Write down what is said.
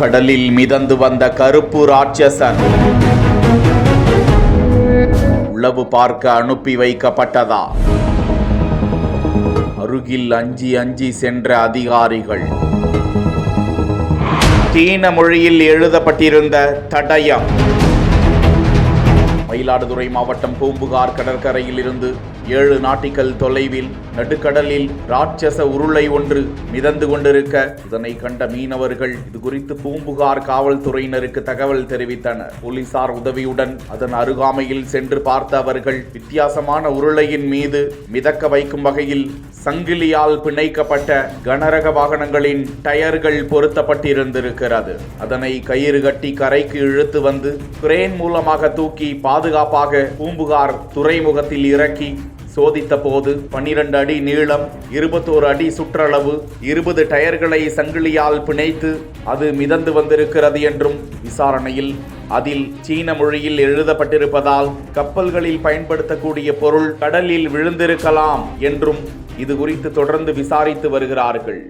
கடலில் மிதந்து வந்த கருப்பு ராட்சசன் உளவு பார்க்க அனுப்பி வைக்கப்பட்டதா? அருகில் அஞ்சி அஞ்சி சென்ற அதிகாரிகள். சீன மொழியில் எழுதப்பட்டிருந்த தடயம். மயிலாடுதுறை மாவட்டம் பூம்புகார் கடற்கரையில் இருந்து 7 நாட்டிக்கல் தொலைவில் நடுக்கடலில் ராட்சச உருளை ஒன்று மிதந்து கொண்டிருக்க இதனை கண்ட மீனவர்கள் இது குறித்து பூம்புகார் காவல்துறையினருக்கு தகவல் தெரிவித்தனர். போலீசார் உதவியுடன் அதன் அருகாமையில் சென்று பார்த்த அவர்கள் வித்தியாசமான உருளையின் மீது மிதக்க வைக்கும் வகையில் சங்கிலியால் பிணைக்கப்பட்ட கனரக வாகனங்களின் டயர்கள் பொருத்தப்பட்டிருந்திருக்கிறது. அதனை கயிறு கட்டி கரைக்கு இழுத்து வந்து கிரேன் மூலமாக தூக்கி பாதுகாப்பாக பூம்புகார் துறைமுகத்தில் இறக்கி சோதித்த போது 12 அடி நீளம், 21 அடி சுற்றளவு, 20 டயர்களை சங்கிலியால் பிணைத்து அது மிதந்து வந்திருக்கிறது என்றும், விசாரணையில் அதில் சீன மொழியில் எழுதப்பட்டிருப்பதால் கப்பல்களில் பயன்படுத்தக்கூடிய பொருள் கடலில் விழுந்திருக்கலாம் என்றும் இது குறித்து தொடர்ந்து விசாரித்து வருகிறார்கள்.